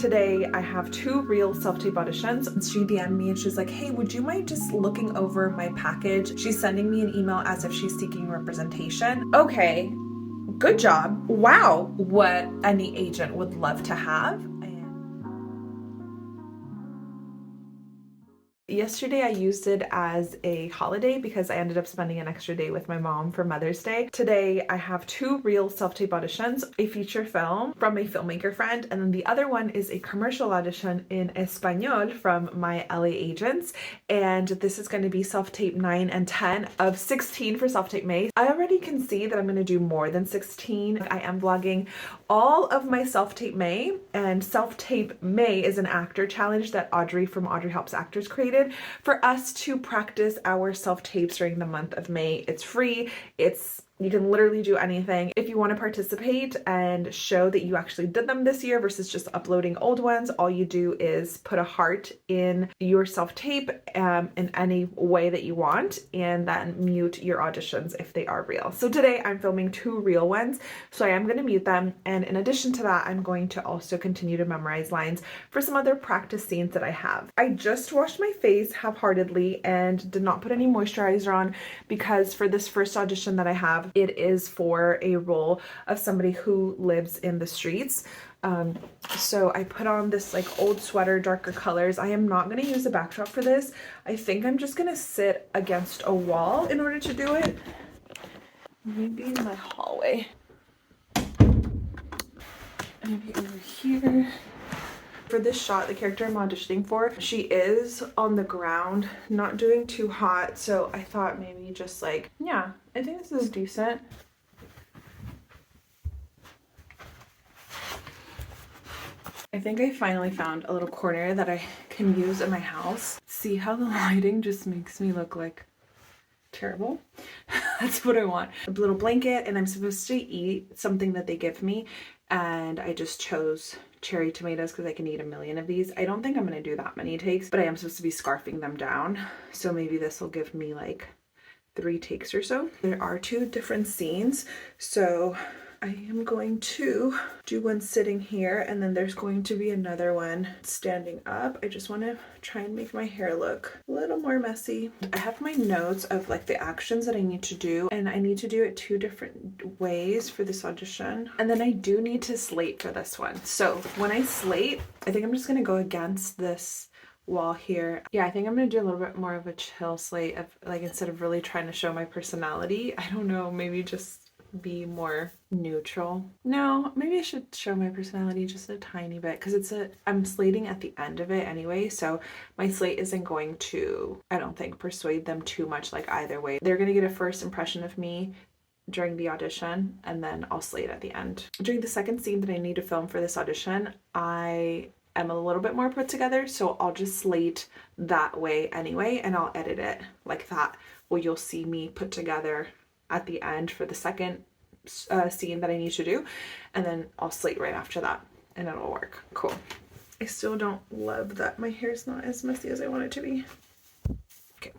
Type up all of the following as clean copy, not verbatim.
Today I have 2 real self-tape auditions. She DM'd me and she's like, hey, would you mind just looking over my package? She's sending me an email as if she's seeking representation. Okay, good job. Wow, what any agent would love to have. Yesterday I used it as a holiday because I ended up spending an extra day with my mom for Mother's Day. Today I have 2 real self-tape auditions, a feature film from a filmmaker friend, and then the other one is a commercial audition in Espanol from my LA agents. And this is going to be self-tape 9 and 10 of 16 for self-tape May. I already can see that I'm going to do more than 16. I am vlogging all of my self-tape May, and self-tape May is an actor challenge that Audrey from Audrey Helps Actors created for us to practice our self-tapes during the month of May. It's free. You can literally do anything. If you want to participate and show that you actually did them this year versus just uploading old ones, all you do is put a heart in your self-tape in any way that you want, and then mute your auditions if they are real. So today I'm filming 2 real ones, so I am going to mute them, and in addition to that, I'm going to also continue to memorize lines for some other practice scenes that I have. I just washed my face half-heartedly and did not put any moisturizer on because for this first audition that I have, it is for a role of somebody who lives in the streets. So I put on this like old sweater, darker colors. I am not going to use a backdrop for this. I think I'm just going to sit against a wall in order to do it. Maybe in my hallway. Maybe over here. For this shot, the character I'm auditioning for, she is on the ground, not doing too hot, so I thought maybe just like, yeah, I think this is decent. I think I finally found a little corner that I can use in my house. See how the lighting just makes me look like terrible? That's what I want. A little blanket, and I'm supposed to eat something that they give me, and I just chose cherry tomatoes because I can eat a million of these. I don't think I'm going to do that many takes, but I am supposed to be scarfing them down, so maybe this will give me like 3 takes or so. There are 2 different scenes, so I am going to do one sitting here, and then there's going to be another one standing up. I just want to try and make my hair look a little more messy. I have my notes of like the actions that I need to do, and I need to do it 2 different ways for this audition. And then I do need to slate for this one. So when I slate, I think I'm just going to go against this wall here. Yeah, I think I'm gonna do a little bit more of a chill slate of like, instead of really trying to show my personality, I don't know, maybe just be more neutral. No, maybe I should show my personality just a tiny bit because I'm slating at the end of it anyway, so my slate isn't going to, I don't think, persuade them too much like either way. They're gonna get a first impression of me during the audition, and then I'll slate at the end. During the second scene that I need to film for this audition, I am a little bit more put together, so I'll just slate that way anyway, and I'll edit it like that, where you'll see me put together at the end for the second scene that I need to do, and then I'll slate right after that, and it'll work. Cool. I still don't love that my hair's not as messy as I want it to be. Okay.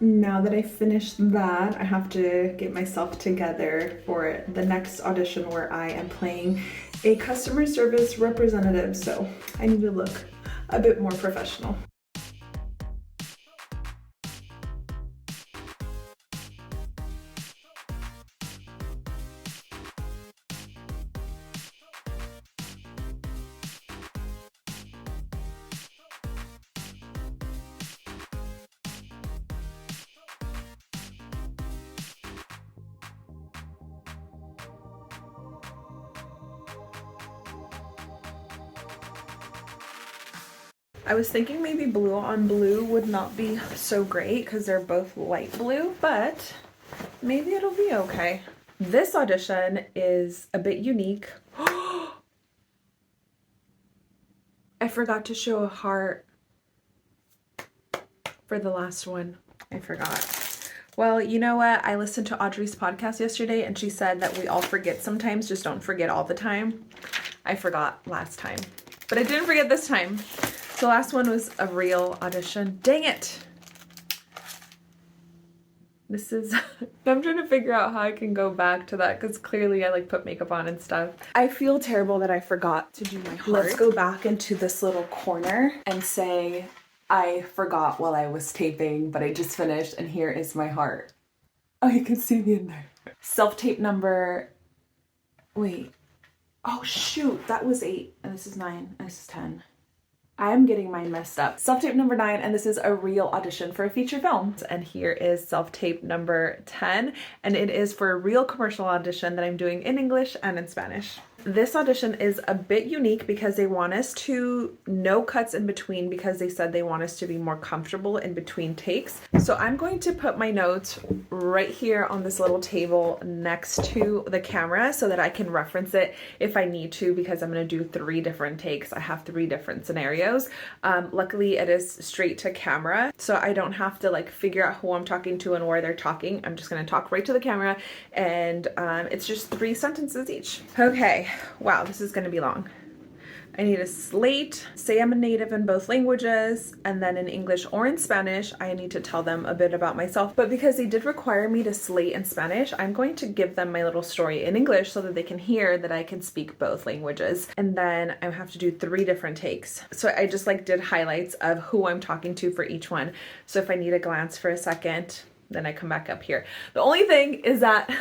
Now that I finished that, I have to get myself together for the next audition where I am playing a customer service representative, so I need to look a bit more professional. I was thinking maybe blue on blue would not be so great because they're both light blue, but maybe it'll be okay. This audition is a bit unique. I forgot to show a heart for the last one. I forgot. Well, you know what? I listened to Audrey's podcast yesterday and she said that we all forget sometimes, just don't forget all the time. I forgot last time, but I didn't forget this time. So last one was a real audition. Dang it. This is, I'm trying to figure out how I can go back to that because clearly I like put makeup on and stuff. I feel terrible that I forgot to do my heart. Let's go back into this little corner and say, I forgot while I was taping, but I just finished and here is my heart. Oh, you can see me in there. Self-tape number, wait. Oh shoot, that was 8 and this is 9 and this is 10. I'm getting mine messed up. Self-tape number 9, and this is a real audition for a feature film. And here is self-tape number 10, and it is for a real commercial audition that I'm doing in English and in Spanish. This audition is a bit unique because they want us to no cuts in between because they said they want us to be more comfortable in between takes. So I'm going to put my notes right here on this little table next to the camera so that I can reference it if I need to, because I'm going to do 3 different takes. I have 3 different scenarios. Luckily it is straight to camera, so I don't have to like figure out who I'm talking to and where they're talking. I'm just going to talk right to the camera, and it's just 3 sentences each. Okay. Wow, this is going to be long. I need a slate, say I'm a native in both languages, and then in English or in Spanish, I need to tell them a bit about myself. But because they did require me to slate in Spanish, I'm going to give them my little story in English so that they can hear that I can speak both languages. And then I have to do 3 different takes. So I just like did highlights of who I'm talking to for each one. So if I need a glance for a second, then I come back up here. The only thing is that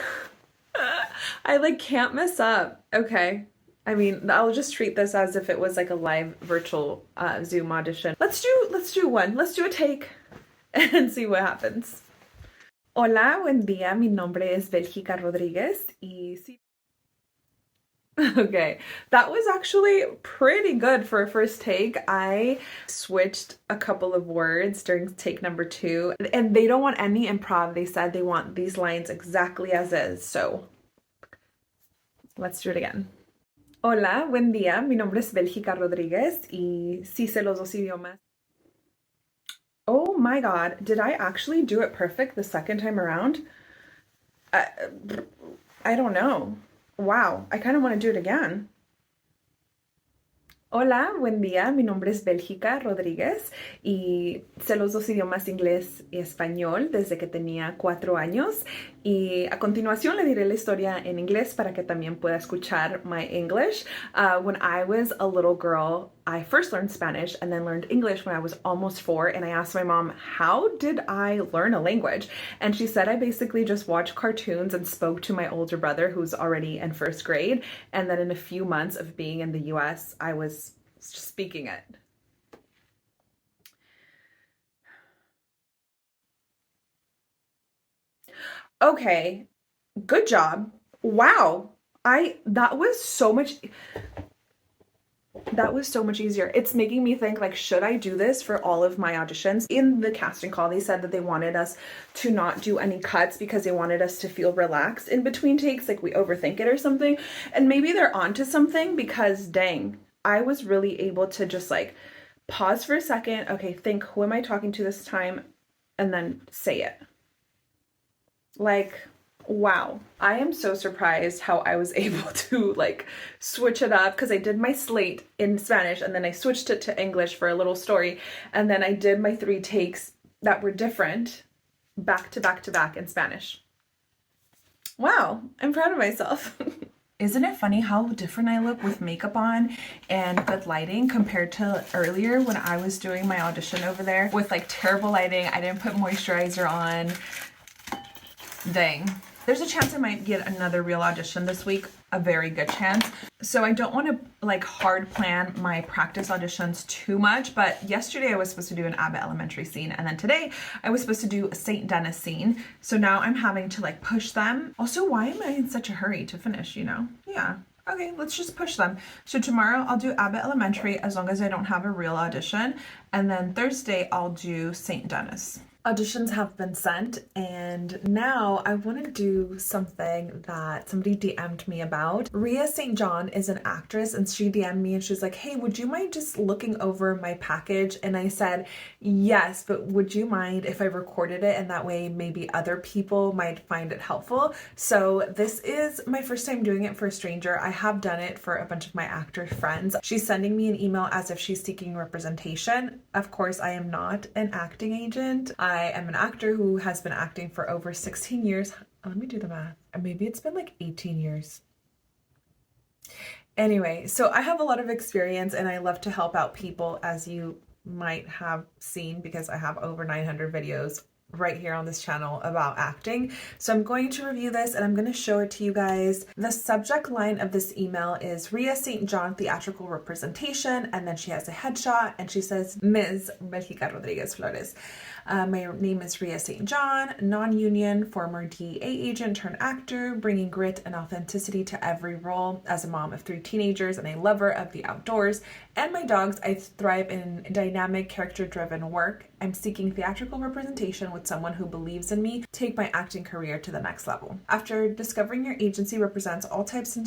I like can't mess up. Okay. I mean, I'll just treat this as if it was like a live virtual Zoom audition. Let's do one. Let's do a take and see what happens. Hola, buen día. Mi nombre es Belgica Rodriguez y sí. Okay, that was actually pretty good for a first take. I switched a couple of words during take number 2, and they don't want any improv. They said they want these lines exactly as is. So let's do it again. Hola, buen día. Mi nombre es Belgica Rodriguez y sí sé los 2 idiomas. Oh my God, did I actually do it perfect the second time around? I don't know. Wow, I kind of want to do it again. Hola, buen día. Mi nombre es Belgica Rodriguez y sé los 2 idiomas inglés y español desde que tenía 4 años. Y a continuación le diré la historia en inglés para que también pueda escuchar my English. When I was a little girl, I first learned Spanish and then learned English when I was almost 4. And I asked my mom, how did I learn a language? And she said I basically just watched cartoons and spoke to my older brother who's already in 1st grade. And then in a few months of being in the US, I was speaking it. Okay, good job. Wow. That was so much easier. It's making me think, like, should I do this for all of my auditions? In the casting call, they said that they wanted us to not do any cuts because they wanted us to feel relaxed in between takes, like we overthink it or something. And maybe they're onto something because dang, I was really able to just like pause for a second. Okay, think, who am I talking to this time? And then say it. Like, wow. I am so surprised how I was able to like switch it up, because I did my slate in Spanish and then I switched it to English for a little story. And then I did my 3 takes that were different back to back to back in Spanish. Wow, I'm proud of myself. Isn't it funny how different I look with makeup on and good lighting compared to earlier when I was doing my audition over there with like terrible lighting? I didn't put moisturizer on. Dang. There's a chance I might get another real audition this week, a very good chance. So I don't want to like hard plan my practice auditions too much, but yesterday I was supposed to do an Abbott Elementary scene, and then today I was supposed to do a St. Denis scene. So now I'm having to like push them. Also, why am I in such a hurry to finish, you know? Yeah. Okay, let's just push them. So tomorrow I'll do Abbott Elementary as long as I don't have a real audition. And then Thursday I'll do St. Denis. auditions have been sent, and now I want to do something that somebody DM'd me about. Ria St. John is an actress, and she DM'd me and she's like, hey, would you mind just looking over my package? And I said, yes, but would you mind if I recorded it, and that way maybe other people might find it helpful? So this is my first time doing it for a stranger. I have done it for a bunch of my actor friends. She's sending me an email as if she's seeking representation. Of course, I am not an acting agent. I am an actor who has been acting for over 16 years. Let me do the math. Maybe it's been like 18 years. Anyway, so I have a lot of experience and I love to help out people, as you might have seen, because I have over 900 videos right here on this channel about acting. So I'm going to review this and I'm going to show it to you guys. The subject line of this email is Ria St. John theatrical representation, and then she has a headshot and she says, Ms. Belgica Rodriguez Flores. My name is Ria St. John, non-union, former DEA agent turned actor, bringing grit and authenticity to every role. As a mom of 3 teenagers and a lover of the outdoors and my dogs, I thrive in dynamic, character-driven work. I'm seeking theatrical representation with someone who believes in me to take my acting career to the next level. After discovering your agency represents all types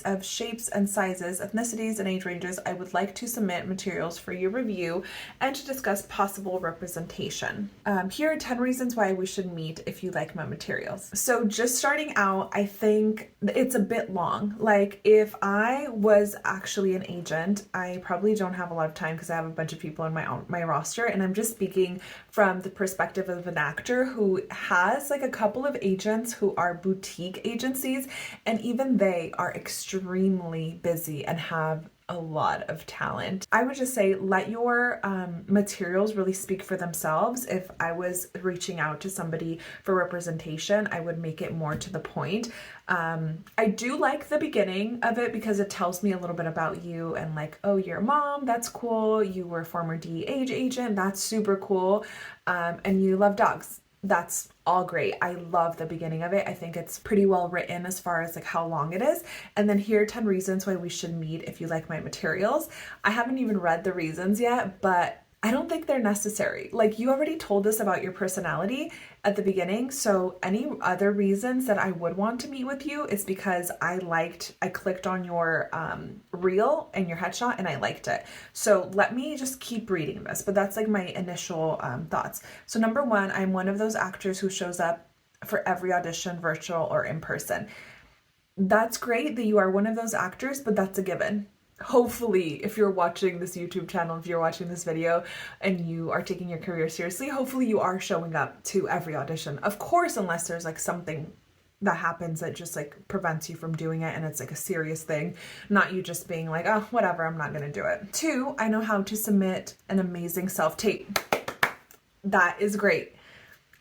of shapes and sizes, ethnicities, and age ranges, I would like to submit materials for your review and to discuss possible representation. Here are 10 reasons why we should meet if you like my materials. So just starting out, I think it's a bit long. Like, if I was actually an agent, I probably don't have a lot of time because I have a bunch of people in my roster, and I'm just speaking from the perspective of an actor who has like a couple of agents who are boutique agencies, and even they are extremely busy and have a lot of talent. I would just say let your materials really speak for themselves. If I was reaching out to somebody for representation, I would make it more to the point. I do like the beginning of it because it tells me a little bit about you, and like, oh, you're a mom, that's cool. You were a former DEA agent, that's super cool. And you love dogs. That's all great. I love the beginning of it. I think it's pretty well written as far as like how long it is. And then here are 10 reasons why we should meet if you like my materials. I haven't even read the reasons yet, but I don't think they're necessary. Like, you already told us about your personality at the beginning. So any other reasons that I would want to meet with you is because I clicked on your reel and your headshot and I liked it. So let me just keep reading this, but that's like my initial thoughts. So number 1, I'm one of those actors who shows up for every audition, virtual or in person. That's great that you are one of those actors, but that's a given. Hopefully, if you're watching this YouTube channel, if you're watching this video and you are taking your career seriously, hopefully you are showing up to every audition. Of course, unless there's like something that happens that just like prevents you from doing it and it's like a serious thing, not you just being like, oh, whatever, I'm not gonna do it. 2, I know how to submit an amazing self-tape. That is great.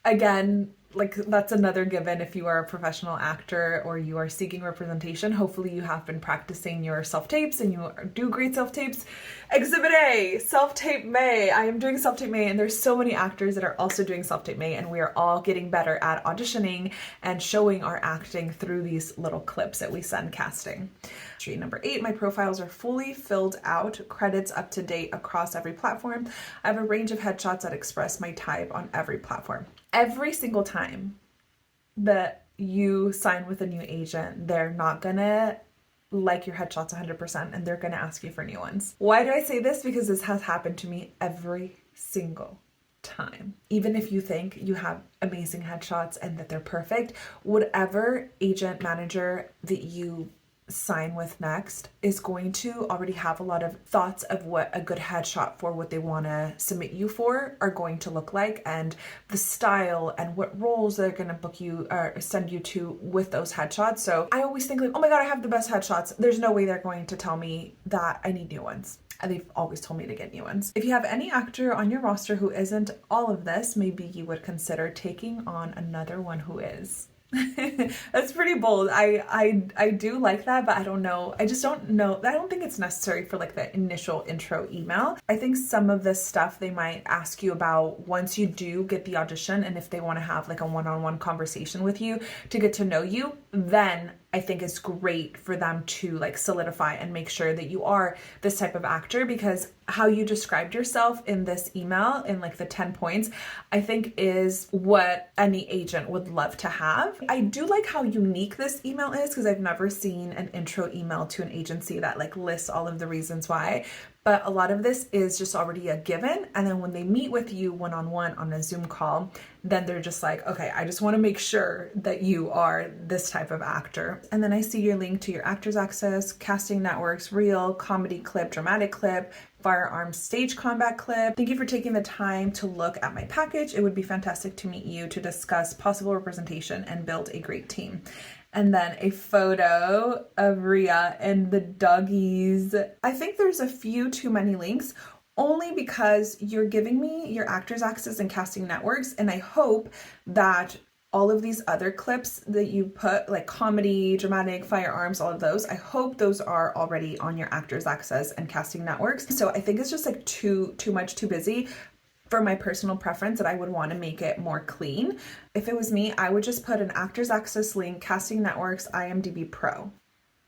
Again, like, that's another given. If you are a professional actor or you are seeking representation, hopefully you have been practicing your self-tapes and you do great self-tapes. Exhibit A, self-tape May. I am doing self-tape May, and there's so many actors that are also doing self-tape May, and we are all getting better at auditioning and showing our acting through these little clips that we send casting. Number 8, my profiles are fully filled out, credits up to date across every platform. I have a range of headshots that express my type on every platform. Every single time that you sign with a new agent, they're not gonna like your headshots 100% and they're gonna ask you for new ones. Why do I say this? Because this has happened to me every single time. Even if you think you have amazing headshots and that they're perfect, whatever agent, manager that you sign with next is going to already have a lot of thoughts of what a good headshot for what they want to submit you for are going to look like, and the style and what roles they're going to book you or send you to with those headshots. So I always think like, oh my god, I have the best headshots. There's no way they're going to tell me that I need new ones. And they've always told me to get new ones. If you have any actor on your roster who isn't all of this, maybe you would consider taking on another one who is. That's pretty bold. I do like that, but I don't know. I just don't know. I don't think it's necessary for like the initial intro email. I think some of this stuff they might ask you about once you do get the audition, and if they want to have like a one-on-one conversation with you to get to know you, then I think is great for them to like solidify and make sure that you are this type of actor, because how you described yourself in this email in like the 10 points, I think is what any agent would love to have. I do like how unique this email is, because I've never seen an intro email to an agency that like lists all of the reasons why. But a lot of this is just already a given. And then when they meet with you one-on-one on a Zoom call, then they're just like, okay, I just want to make sure that you are this type of actor. And then I see your link to your Actors Access, Casting Networks, Reel, Comedy Clip, Dramatic Clip, Firearms Stage Combat Clip. Thank you for taking the time to look at my package. It would be fantastic to meet you to discuss possible representation and build a great team. And then a photo of Rhea and the doggies. I think there's a few too many links, only because you're giving me your Actors Access and Casting Networks, and I hope that all of these other clips that you put, like comedy, dramatic, firearms, all of those, I hope those are already on your Actors Access and Casting Networks. So I think it's just like too much, too busy for my personal preference, that I would want to make it more clean. If it was me, I would just put an Actors Access link, Casting Networks, IMDb Pro.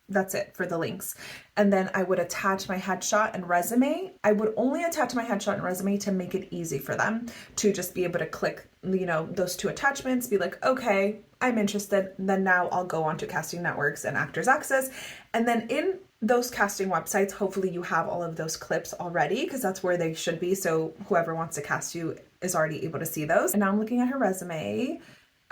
That's it for the links. And then I would attach my headshot and resume. I would only attach my headshot and resume to make it easy for them to just be able to click, you know, those two attachments, be like, okay, I'm interested. Then now I'll go on to Casting Networks and Actors Access. And then in those casting websites, hopefully you have all of those clips already, because that's where they should be. So whoever wants to cast you is already able to see those. And now I'm looking at her resume.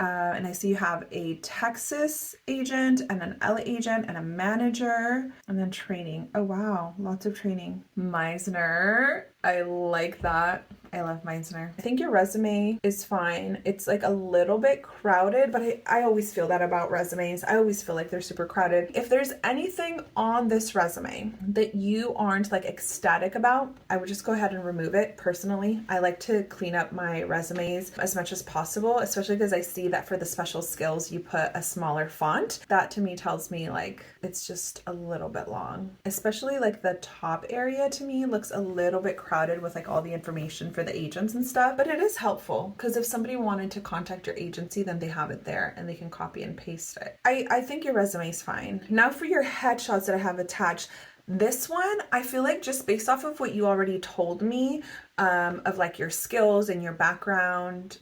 And I see you have a Texas agent and an LA agent and a manager, and then training. Oh wow, lots of training. Meisner, I like that. I love Meisner. I think your resume is fine. It's like a little bit crowded, but I always feel that about resumes. I always feel like they're super crowded. If there's anything on this resume that you aren't like ecstatic about, I would just go ahead and remove it. Personally, I like to clean up my resumes as much as possible, especially because I see that for the special skills, you put a smaller font. That to me tells me like it's just a little bit long. Especially like the top area to me looks a little bit crowded with like all the information for the agents and stuff, but it is helpful because if somebody wanted to contact your agency, then they have it there and they can copy and paste it. I think your resume is fine. Now for your headshots that I have attached, this one, I feel like just based off of what you already told me, of like your skills and your background,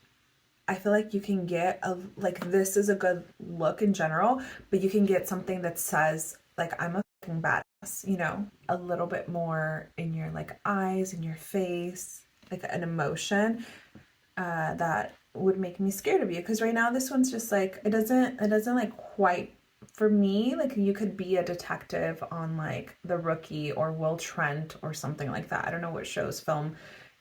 I feel like you can get like this is a good look in general, but you can get something that says like, I'm a fucking badass, you know, a little bit more in your like eyes, in your face, like an emotion that would make me scared of you. Because right now this one's just like, it doesn't like quite, for me, like you could be a detective on like The Rookie or Will Trent or something like that. I don't know what shows film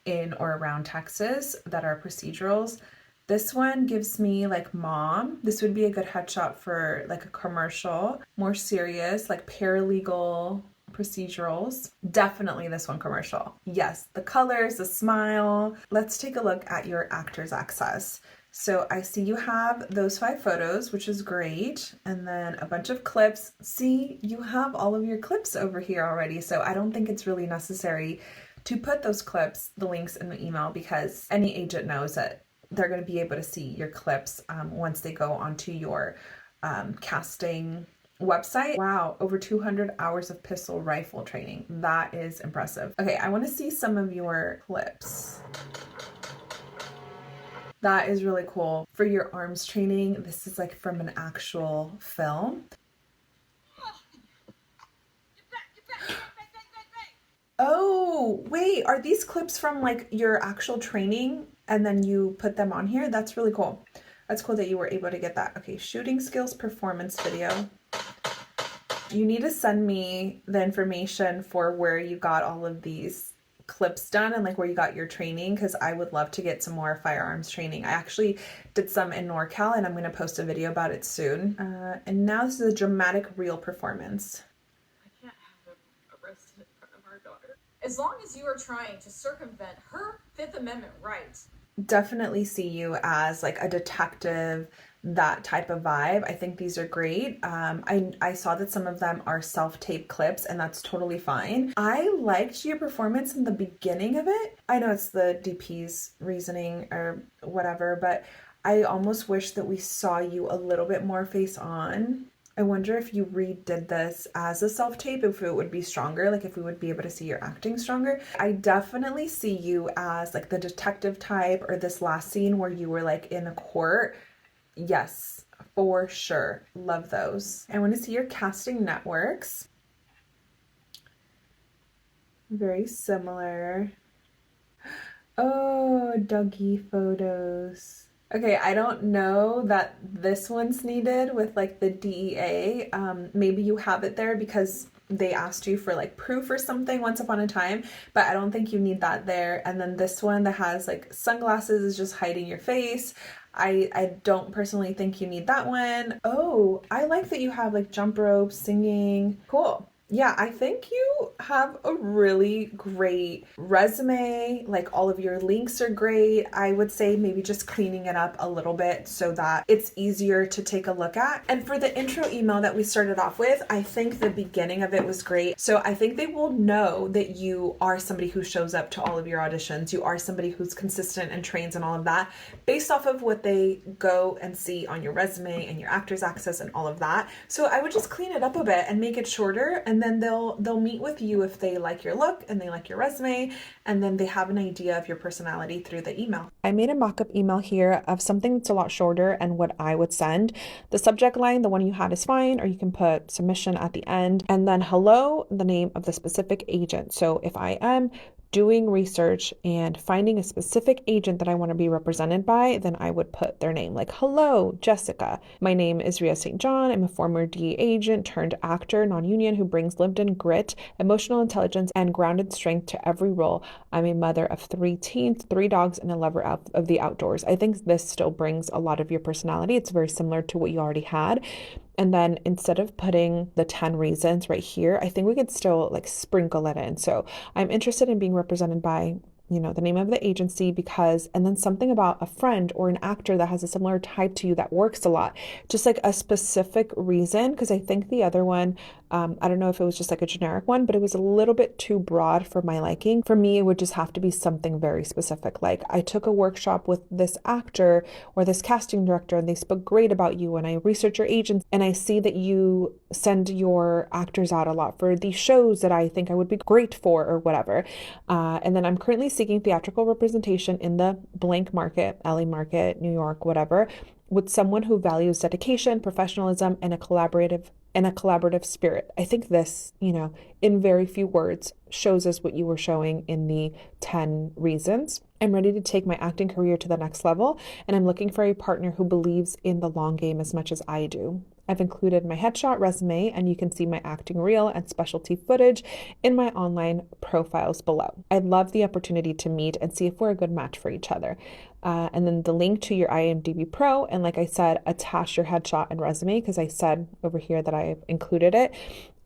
in or around Texas that are procedurals. This one gives me like mom. This would be a good headshot for like a commercial, more serious, like paralegal procedurals. Definitely this one commercial. Yes, the colors, the smile. Let's take a look at your Actors Access. So I see you have those 5 photos, which is great. And then a bunch of clips. See, you have all of your clips over here already. So I don't think it's really necessary to put those clips, the links in the email, because any agent knows that they're going to be able to see your clips once they go onto your casting website. Wow, over 200 hours of pistol rifle training. That is impressive. Okay, I want to see some of your clips. That is really cool. For your arms training, this is like from an actual film. Oh, wait, are these clips from like your actual training and then you put them on here? That's really cool. That's cool that you were able to get that. Okay, shooting skills performance video. You need to send me the information for where you got all of these clips done and like where you got your training, because I would love to get some more firearms training. I actually did some in NorCal and I'm going to post a video about it soon. And now this is a dramatic reel performance. I can't have him arrested in front of our daughter. As long as you are trying to circumvent her Fifth Amendment rights. Definitely see you as like a detective, that type of vibe. I think these are great. I saw that some of them are self-tape clips and that's totally fine. I liked your performance in the beginning of it. I know it's the DP's reasoning or whatever, but I almost wish that we saw you a little bit more face on I wonder if you redid this as a self-tape, if it would be stronger, like if we would be able to see your acting stronger. I definitely see you as like the detective type, or this last scene where you were like in a court. Yes, for sure. Love those. I want to see your casting networks. Very similar. Oh, doggy photos. Okay, I don't know that this one's needed with like the DEA. Maybe you have it there because they asked you for like proof or something once upon a time, but I don't think you need that there. And then this one that has like sunglasses is just hiding your face. I don't personally think you need that one. Oh, I like that you have like jump rope, singing. Cool. Yeah, I think you have a really great resume. Like all of your links are great. I would say maybe just cleaning it up a little bit so that it's easier to take a look at. And for the intro email that we started off with, I think the beginning of it was great. So I think they will know that you are somebody who shows up to all of your auditions. You are somebody who's consistent and trains and all of that based off of what they go and see on your resume and your actor's access and all of that. So I would just clean it up a bit and make it shorter, and then they'll meet with you if they like your look and they like your resume, and then they have an idea of your personality through the email. I made a mock-up email here of something that's a lot shorter and what I would send. The subject line, the one you had, is fine, or you can put submission at the end, and then hello, the name of the specific agent. So if I am doing research and finding a specific agent that I want to be represented by, then I would put their name, like, hello, Jessica. My name is Ria St. John. I'm a former DEA agent turned actor, non-union, who brings lived-in grit, emotional intelligence, and grounded strength to every role. I'm a mother of 3 teens, 3 dogs, and a lover of the outdoors. I think this still brings a lot of your personality. It's very similar to what you already had. And then instead of putting the 10 reasons right here, I think we could still like sprinkle it in. So I'm interested in being represented by, you know, the name of the agency because, and then something about a friend or an actor that has a similar type to you that works a lot, just like a specific reason. Because I think the other one, I don't know if it was just like a generic one, but it was a little bit too broad for my liking. For me, it would just have to be something very specific. Like, I took a workshop with this actor or this casting director and they spoke great about you, and I research your agents and I see that you send your actors out a lot for these shows that I think I would be great for, or whatever. And then I'm currently seeking theatrical representation in the blank market, LA market, New York, whatever, with someone who values dedication, professionalism, and a collaborative spirit. I think this, you know, in very few words, shows us what you were showing in the 10 reasons. I'm ready to take my acting career to the next level, and I'm looking for a partner who believes in the long game as much as I do. I've included my headshot, resume, and you can see my acting reel and specialty footage in my online profiles below. I'd love the opportunity to meet and see if we're a good match for each other. And then the link to your IMDb Pro, and like I said, attach your headshot and resume, because I said over here that I've included it.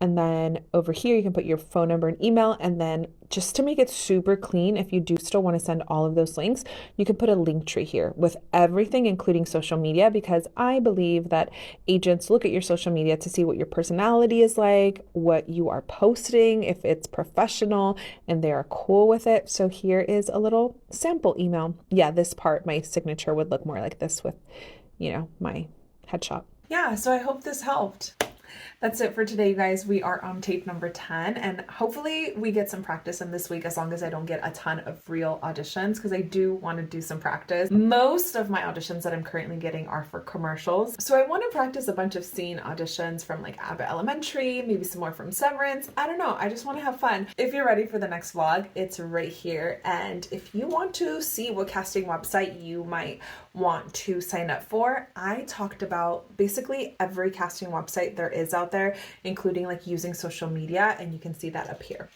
And then over here, you can put your phone number and email. And then just to make it super clean, if you do still want to send all of those links, you can put a link tree here with everything, including social media, because I believe that agents look at your social media to see what your personality is like, what you are posting, if it's professional and they are cool with it. So here is a little sample email. Yeah, this part, my signature would look more like this with, you know, my headshot. Yeah, so I hope this helped. That's it for today, you guys. We are on tape number 10, and hopefully we get some practice in this week, as long as I don't get a ton of real auditions, because I do want to do some practice. Most of my auditions that I'm currently getting are for commercials. So I want to practice a bunch of scene auditions from like Abbott Elementary, maybe some more from Severance. I don't know. I just want to have fun. If you're ready for the next vlog, it's right here. And if you want to see what casting website you might want to sign up for, I talked about basically every casting website there is out there, including like using social media, and you can see that up here.